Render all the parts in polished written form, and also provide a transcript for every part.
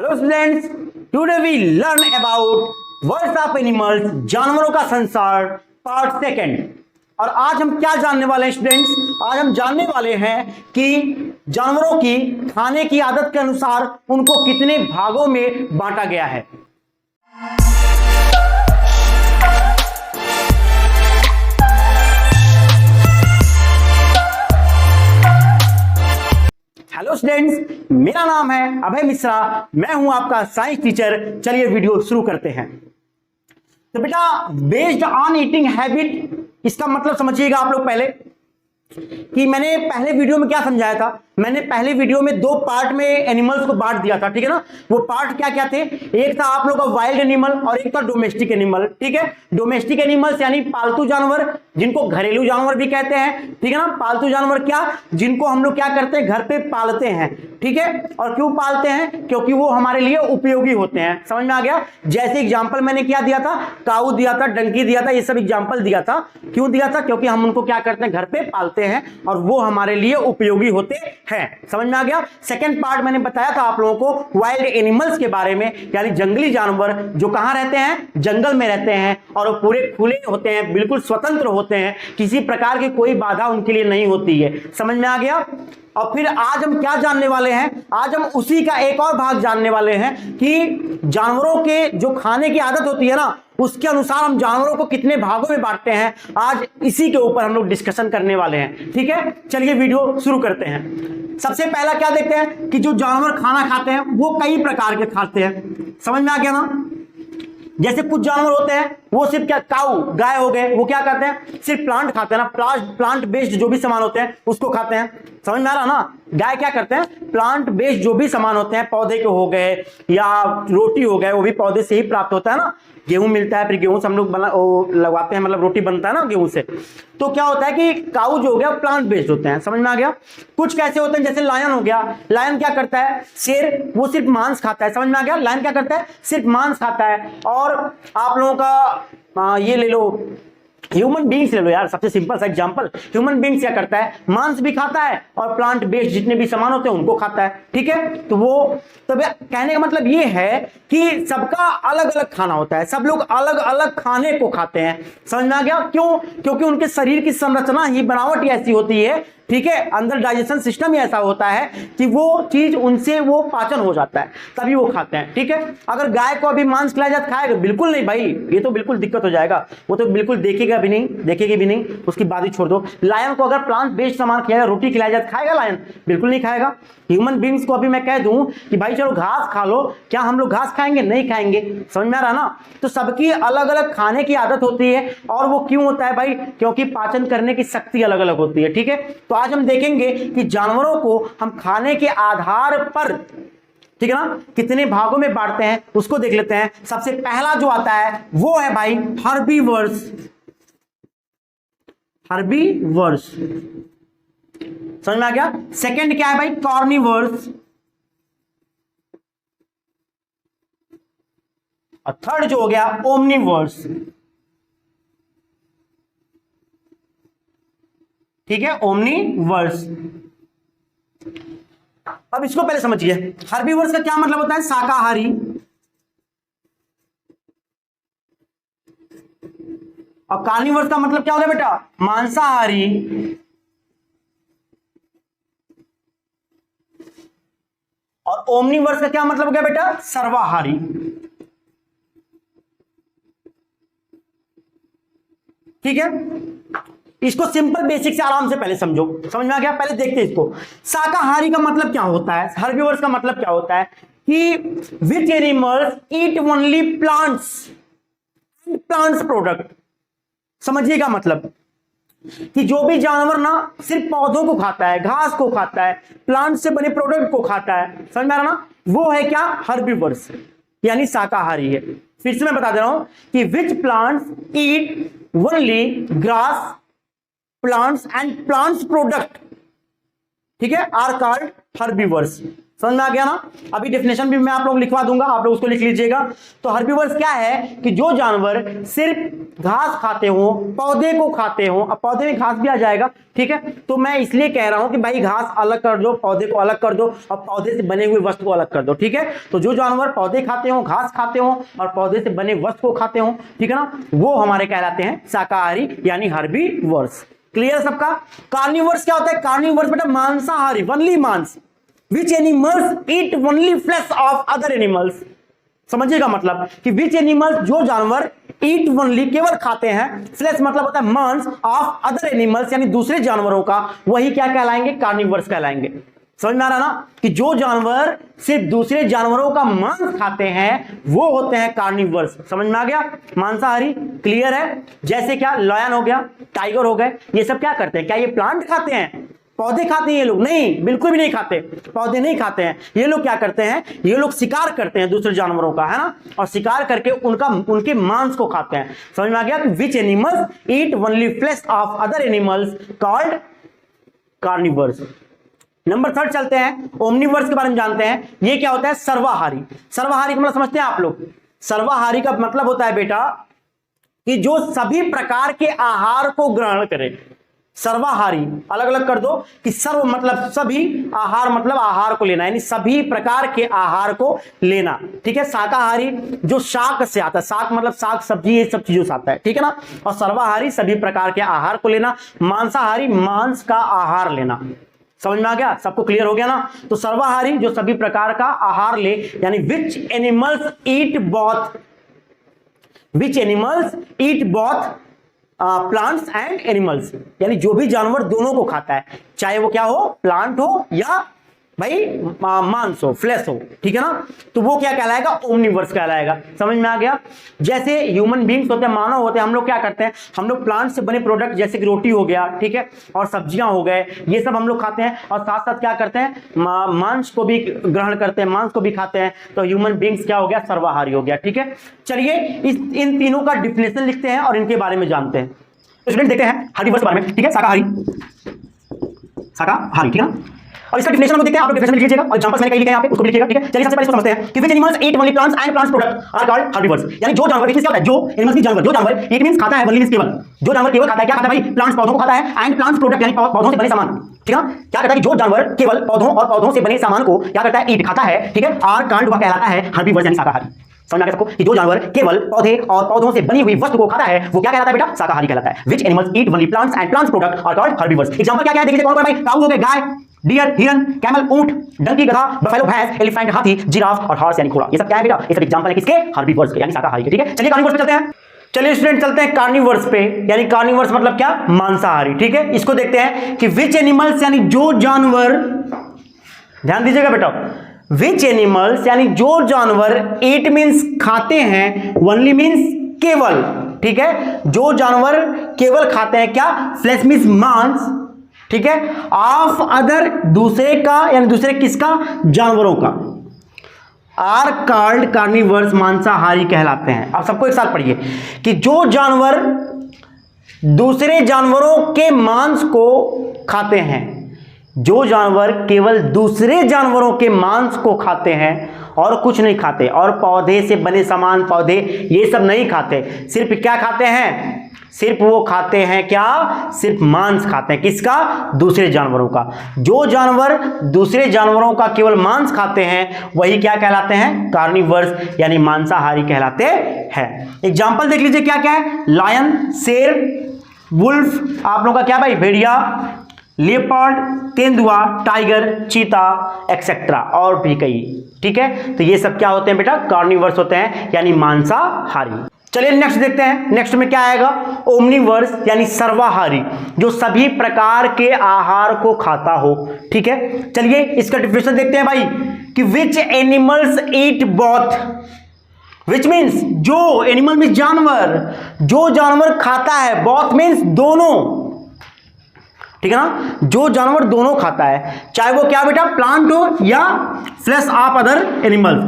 Hello students, today we learn about words of animals, जानवरों का संसार, पार्ट सेकंड। और आज हम क्या जानने वाले हैं स्टूडेंट्स? आज हम जानने वाले हैं कि जानवरों की खाने की आदत के अनुसार उनको कितने भागों में बांटा गया है। हेलो स्टूडेंट्स, मेरा नाम है अभय मिश्रा, मैं हूं आपका साइंस टीचर। चलिए वीडियो शुरू करते हैं। तो बेटा, बेस्ड ऑन ईटिंग हैबिट, इसका मतलब समझिएगा आप लोग पहले कि मैंने पहले वीडियो में क्या समझाया था। मैंने पहले वीडियो में दो पार्ट में एनिमल्स को बांट दिया था, ठीक है ना। वो पार्ट क्या क्या थे? एक था आप लोग का वाइल्ड एनिमल और एक था डोमेस्टिक एनिमल, ठीक है। डोमेस्टिक एनिमल्स यानी पालतू जानवर, जिनको घरेलू जानवर भी कहते हैं, ठीक है ना। पालतू जानवर क्या? जिनको हम लोग क्या करते हैं, घर पे पालते हैं, ठीक है। और क्यों पालते हैं? क्योंकि वो हमारे लिए उपयोगी होते हैं। समझ में आ गया? जैसे एग्जाम्पल मैंने क्या दिया था, काऊ दिया था, डंकी दिया था, ये सब एग्जाम्पल दिया था। क्यों दिया था? क्योंकि हम उनको क्या करते हैं, घर पे पालते हैं और वो हमारे लिए उपयोगी होते हैं। समझ में आ गया? सेकंड पार्ट मैंने बताया था आप लोगों को वाइल्ड एनिमल्स के बारे में, यानी जंगली जानवर जो कहां रहते हैं, जंगल में रहते हैं और वो पूरे खुले होते हैं, बिल्कुल स्वतंत्र होते हैं, किसी प्रकार की कोई बाधा उनके लिए नहीं होती है। समझ में आ गया? और फिर आज हम क्या जानने वाले हैं? आज हम उसी का एक और भाग जानने वाले हैं कि जानवरों के जो खाने की आदत होती है ना, उसके अनुसार हम जानवरों को कितने भागों में बांटते हैं। आज इसी के ऊपर हम लोग डिस्कशन करने वाले हैं, ठीक है। चलिए वीडियो शुरू करते हैं। सबसे पहला क्या देखते हैं कि जो जानवर खाना खाते हैं वो कई प्रकार के खाते हैं। समझ में आ गया ना? जैसे कुछ जानवर होते हैं वो सिर्फ क्या, काऊ गाय हो गए, वो क्या करते हैं, सिर्फ प्लांट खाते हैं ना। प्लांट बेस्ड जो भी सामान होते हैं उसको खाते हैं। समझ में आ रहा ना? गाय क्या करते हैं, प्लांट बेस्ड जो भी सामान होते हैं, पौधे के हो गए या रोटी हो गए, वो भी पौधे से ही प्राप्त होता है ना। गेहूं मिलता है, फिर गेहूं से हम लोग लगवाते हैं, मतलब रोटी बनता है ना गेहूं से। तो क्या होता है कि काऊ जो हो गया प्लांट बेस्ड होते हैं। समझ में आ गया? कुछ कैसे होते हैं, जैसे लायन हो गया। लायन क्या करता है, शेर वो सिर्फ मांस खाता है। समझ में आ गया? लायन क्या करता है, सिर्फ मांस खाता है। और आप लोगों का ये ले लो, ह्यूमन बींग्स ले लो यार, सबसे सिंपल सा एग्जांपल। ह्यूमन बींग्स क्या करता है, मांस भी खाता है और प्लांट बेस्ड जितने भी सामान होते हैं उनको खाता है, ठीक है। तो वो कहने का मतलब ये है कि सबका अलग अलग खाना होता है, सब लोग अलग अलग खाने को खाते हैं। समझ में आ गया? क्यों? क्योंकि उनके शरीर की संरचना ही, बनावट ही ऐसी होती है, ठीक है। अंदर डाइजेशन सिस्टम ही ऐसा होता है कि वो चीज उनसे वो पाचन हो जाता है, तभी वो खाते हैं, ठीक है। अगर गाय को अभी मांस खिलाया जाए खाएगा? बिल्कुल नहीं भाई, ये तो बिल्कुल दिक्कत हो जाएगा। वो तो बिल्कुल देखेगी भी नहीं, उसकी बात ही छोड़ दो। लायन को अगर प्लांट बेस्ड सामान खिलाया, रोटी खिलाया जाए, खाएगा लायन? बिल्कुल नहीं खाएगा। ह्यूमन बींग्स को अभी मैं कह दूं कि भाई चलो घास खा लो, क्या हम लोग घास खाएंगे? नहीं खाएंगे। समझ में आ रहा ना? तो सबकी अलग अलग खाने की आदत होती है। और वो क्यों होता है भाई? क्योंकि पाचन करने की शक्ति अलग अलग होती है, ठीक है। तो आज हम देखेंगे कि जानवरों को हम खाने के आधार पर, ठीक है ना, कितने भागों में बांटते हैं, उसको देख लेते हैं। सबसे पहला जो आता है वो है भाई हर्बीवर्स। हर्बीवर्स, समझ में आ गया? सेकंड क्या है भाई, कार्निवर्स। और थर्ड जो हो गया ओमनिवर्स, ठीक है, ओमनिवर्स। अब इसको पहले समझिए, हर्बीवर्स का क्या मतलब होता है, शाकाहारी। और कार्निवर्स का मतलब क्या होता है बेटा, मांसाहारी। और ओमनिवर्स का क्या मतलब हो गया बेटा, सर्वाहारी। ठीक है, इसको सिंपल बेसिक से आराम से पहले समझो। समझ में आ गया? पहले देखते हैं इसको। शाकाहारी का मतलब क्या होता है, हर्बीवर्स का मतलब क्या होता है कि which animals eat only plants and plants product. समझिएगा मतलब कि जो भी जानवर ना सिर्फ पौधों को खाता है, घास को खाता है, प्लांट से बने प्रोडक्ट को खाता है, समझ में आ रहा ना, वो है क्या, हर्बीवर्स, यानी शाकाहारी है। फिर से मैं बता दे रहा हूं कि which plants eat only grass, plants and plants product, ठीक है, आर कॉल्ड हर्बीवर्स। समझ में आ गया ना। अभी डेफिनेशन भी मैं आप लोग लिखवा दूंगा, आप लोग उसको लिख लीजिएगा। तो हर्बीवर्स क्या है कि जो जानवर सिर्फ घास खाते हो, पौधे को खाते हो, अब पौधे में घास भी आ जाएगा, ठीक है। तो मैं इसलिए कह रहा हूं कि भाई घास अलग कर दो, पौधे को अलग कर दो और पौधे से बने हुए वस्तु को अलग कर दो, ठीक है। तो जो जानवर पौधे खाते हो, घास खाते हो और पौधे से बने वस्तु को खाते हो, ठीक है ना, वो हमारे कहलाते हैं शाकाहारी यानी हर्बीवर्स। क्लियर सबका। कार्निवर्स क्या होता है? कार्निवर्स बेटा मांसाहारी, ओनली मांस। Which animals eat only flesh of other animals? समझिएगा मतलब कि which animals, जो जानवर eat only केवल खाते हैं, flesh मतलब होता है मांस, of other animals यानी दूसरे जानवरों का, वही क्या कहलाएंगे? कार्निवर्स कहलाएंगे। समझ में आ रहा ना कि जो जानवर सिर्फ दूसरे जानवरों का मांस खाते हैं वो होते हैं कार्निवर्स। समझ में आ गया? मांसाहारी। क्लियर है। जैसे क्या लायन हो गया, टाइगर हो गए, ये सब क्या करते हैं? क्या ये प्लांट खाते हैं? पौधे खाते हैं ये लोग? नहीं, बिल्कुल भी नहीं खाते, पौधे नहीं खाते हैं। ये लोग क्या करते हैं? ये लोग शिकार करते हैं दूसरे जानवरों का, है ना, और शिकार करके उनके मांस को खाते हैं। समझ में आ गया कि which animals eat only flesh of other animals called carnivores. Number 3 चलते हैं, ओमनिवर्स के बारे में जानते हैं। ये क्या होता है? सर्वाहारी। सर्वाहारी का मतलब समझते हैं आप लोग? सर्वाहारी का मतलब होता है बेटा कि जो सभी प्रकार के आहार को ग्रहण करे। सर्वाहारी अलग अलग कर दो कि सर्व मतलब सभी, आहार मतलब आहार को लेना, यानी सभी प्रकार के आहार को लेना, ठीक है। शाकाहारी जो शाक से आता है, शाक मतलब साग सब्जी ये सब चीजों से आता है, ठीक है ना। और सर्वाहारी सभी प्रकार के आहार को लेना। मांसाहारी मांस का आहार लेना। समझ में आ गया? सबको क्लियर हो गया ना। तो सर्वाहारी जो सभी प्रकार का आहार ले, यानी विच animals eat both, which animals eat both plants and animals, यानी जो भी जानवर दोनों को खाता है, चाहे वो क्या हो, प्लांट हो या भाई मांस हो, फ्लैश हो, ठीक है ना, तो वो क्या कहलाएगा? ओमनिवर्स कहलाएगा। समझ में आ गया? जैसे ह्यूमन बींग्स होते हैं, मानव होते हैं, हम लोग क्या करते हैं? हम लोग प्लांट से बने प्रोडक्ट जैसे कि रोटी हो गया, ठीक है, और सब्जियां हो गए, ये सब हम लोग खाते हैं, और साथ साथ क्या करते हैं? मांस को भी ग्रहण करते हैं, मांस को भी खाते हैं। तो ह्यूमन बींग्स क्या हो गया? सर्वाहारी हो गया, ठीक है। चलिए इन तीनों का डिफिनेशन लिखते हैं और इनके बारे में जानते हैं। तो स्टूडेंट देखते हैं हर्बीवर्स के बारे में, ठीक है। शाकाहारी, शाकाहारी, ठीक है ना। और इसका डिफिनेशन हम देखते हैं, आप लोग डिफिनेशन लिख लीजिएगा और एग्जांपल्स मैंने कई लिखे हैं, यहाँ पे उसको भी लिखिएगा, ठीक है। चलिए सबसे पहले इसको समझते हैं कि which animals eat only plants and plants product are called herbivores, यानी जो जानवर, क्या होता है? जो एनिमल्स की जानवर, जो जानवर इट मींस खाता है, ओनली मींस केवल, जो जानवर केवल खाता है, क्या खाता है भाई? प्लांट्स पौधों को खाता है, एंड प्लांट्स प्रोडक्ट यानी पौधों से बने सामान, ठीक है ना। क्या कहता है कि जो जानवर केवल पौधों और पौधों से बने सामान को क्या करता है? ईट, खाता है, ठीक है, आर कॉल्ड, वह कहलाता है हर्बीवर्स यानी शाकाहारी। समझ आ गया सबको कि जो जानवर केवल पौधे और पौधों से बनी हुई वस्तु को खाता है वो क्या कहलाता है बेटा? शाकाहारी कहलाता है। Which animals eat only plants and plants product are called herbivores. Example क्या क्या है देखिए, कौन कौन भाई? काऊ हो गए, गाय, डियर, हिरन, कैमल, ऊंट, डंकी, गधा, बफेलो भैंस, एलिफेंट हाथी, जिराफ और हॉर्स यानी घोड़ा। ये सब क्या है बेटा? ये सब एग्जांपल है किसके? हर्बीवर्स के यानी शाकाहारी के, ठीक है। चलिए कार्निवर्स पे चलते हैं। चलिए स्टूडेंट चलते हैं कार्निवर्स पे, यानी कार्निवर्स मतलब क्या? मांसाहारी, ठीक है। इसको देखते हैं कि व्हिच एनिमल्स यानी जो जानवर, ध्यान दीजिएगा बेटा, विच एनिमल्स यानी जो जानवर, ईट मीन्स खाते हैं, ओनली मीन्स केवल, ठीक है, जो जानवर केवल खाते हैं क्या? फ्लेश मीन्स मांस, ठीक है, ऑफ अदर दूसरे का, यानी दूसरे किसका? जानवरों का, आर कॉल्ड कार्निवर्स, मांसाहारी कहलाते हैं। अब सबको एक साथ पढ़िए कि जो जानवर दूसरे जानवरों के मांस को खाते हैं, जो जानवर केवल दूसरे जानवरों के मांस को खाते हैं और कुछ नहीं खाते, और पौधे से बने सामान, पौधे ये सब नहीं खाते, सिर्फ क्या खाते हैं? सिर्फ वो खाते हैं क्या? सिर्फ मांस खाते हैं, किसका? दूसरे जानवरों का। जो जानवर दूसरे जानवरों का केवल मांस खाते हैं वही क्या कहलाते हैं? कार्निवर्स यानी मांसाहारी कहलाते हैं। एग्जाम्पल देख लीजिए क्या क्या है? लायन, शेर, वुल्फ, आप लोगों का क्या भाई? भेड़िया, लेपर्ड, तेंदुआ, टाइगर, चीता एक्सेट्रा, और भी कई, ठीक है। तो ये सब क्या होते हैं बेटा? कार्निवर्स होते हैं यानी मांसाहारी। चलिए नेक्स्ट देखते हैं। नेक्स्ट में क्या आएगा? ओमनिवर्स यानी सर्वाहारी, जो सभी प्रकार के आहार को खाता हो, ठीक है। चलिए इसका डिफिनेशन देखते हैं भाई कि which animals eat both, which means जो, एनिमल मीन्स जानवर, जो जानवर खाता है, बोथ मीन्स दोनों, ठीक है ना, जो जानवर दोनों खाता है, चाहे वो क्या बेटा? प्लांट हो या फ्लेश ऑफ अदर एनिमल।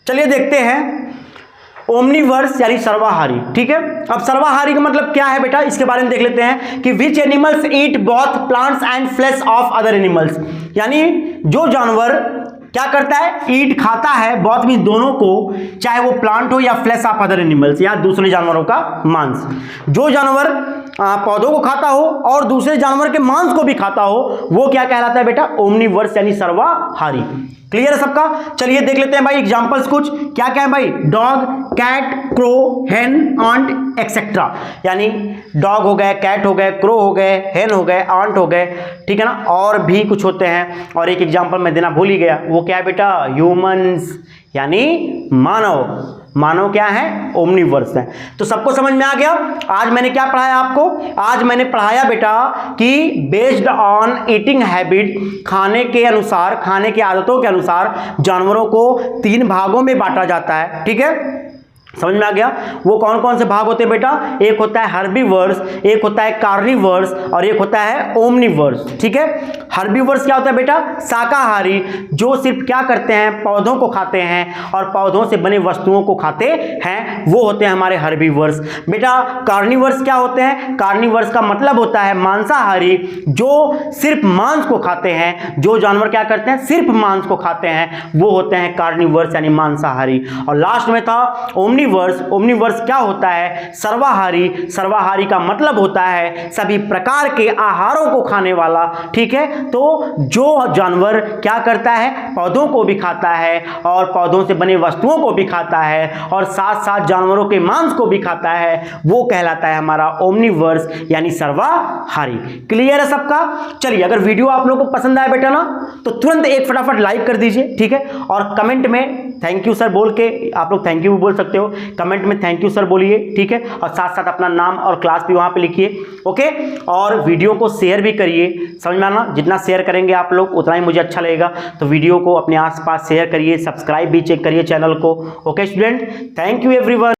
चलिए देखते हैं ओमनीवर्स यानी सर्वाहारी। ठीक है, अब सर्वाहारी का मतलब क्या है बेटा, इसके बारे में देख लेते हैं कि which animals eat both plants and flesh of other animals, यानी जो जानवर क्या करता है, ईट खाता है, बोथ मींस दोनों को, चाहे वो प्लांट हो या फ्लेश ऑफ अदर एनिमल्स या दूसरे जानवरों का मांस। जो जानवर पौधों को खाता हो और दूसरे जानवर के मांस को भी खाता हो वो क्या कहलाता है बेटा, ओमनीवर्स यानी सर्वाहारी। क्लियर है सबका? चलिए देख लेते हैं भाई एग्जांपल्स कुछ, क्या क्या है भाई, डॉग, कैट, क्रो, हेन, आंट एक्सेट्रा, यानी डॉग हो गए, कैट हो गए, क्रो हो गए, हेन हो गए, आंट हो गए, ठीक है ना, और भी कुछ होते हैं। और एक एग्जांपल मैं देना भूल ही गया, वो क्या है बेटा, ह्यूमंस यानी मानव। मानव क्या है, ओमनीवर्स है। तो सबको समझ में आ गया? आज मैंने क्या पढ़ाया आपको, आज मैंने पढ़ाया बेटा कि बेस्ड ऑन ईटिंग हैबिट, खाने के अनुसार, खाने की आदतों के अनुसार जानवरों को 3 भागों में बांटा जाता है। ठीक है, समझ में आ गया? वो कौन कौन से भाग होते हैं बेटा, एक होता है हर्बीवर्स, एक होता है कार्निवर्स और एक होता है ओमनीवर्स। ठीक है, हर्बीवर्स क्या होता है बेटा, शाकाहारी, जो सिर्फ क्या करते हैं, पौधों को खाते हैं और पौधों से बने वस्तुओं को खाते हैं, वो होते हैं हमारे हर्बीवर्स। बेटा कार्निवर्स क्या होते हैं, कार्निवर्स का मतलब होता है मांसाहारी, जो सिर्फ मांस को खाते हैं, जो जानवर क्या करते हैं, सिर्फ मांस को खाते हैं, वो होते हैं कार्निवर्स यानी मांसाहारी। और लास्ट में था ओमनीवर्स। ओमनीवर्स क्या होता है, सर्वाहारी। सर्वाहारी का मतलब होता है सभी प्रकार के आहारों को खाने वाला। ठीक है, तो जो जानवर क्या करता है, पौधों को भी खाता है और पौधों से बने वस्तुओं को भी खाता है और साथ साथ जानवरों के मांस को भी खाता है, वो कहलाता है हमारा ओमनीवर्स यानी सर्वाहारी। क्लियर है सबका? चलिए, अगर वीडियो आप लोगों को पसंद आया बेटा ना, तो तुरंत एक फटाफट लाइक कर दीजिए। ठीक है, और कमेंट में थैंक यू सर बोल के, आप लोग थैंक यू भी बोल सकते हो, कमेंट में थैंक यू सर बोलिए। ठीक है, और साथ साथ अपना नाम और क्लास भी वहां पे लिखिए। ओके, और वीडियो को शेयर भी करिए। समझ में आना, जितना शेयर करेंगे आप लोग उतना ही मुझे अच्छा लगेगा। तो वीडियो को अपने आसपास शेयर करिए, सब्सक्राइब भी चेक करिए चैनल को। Okay student, thank you everyone.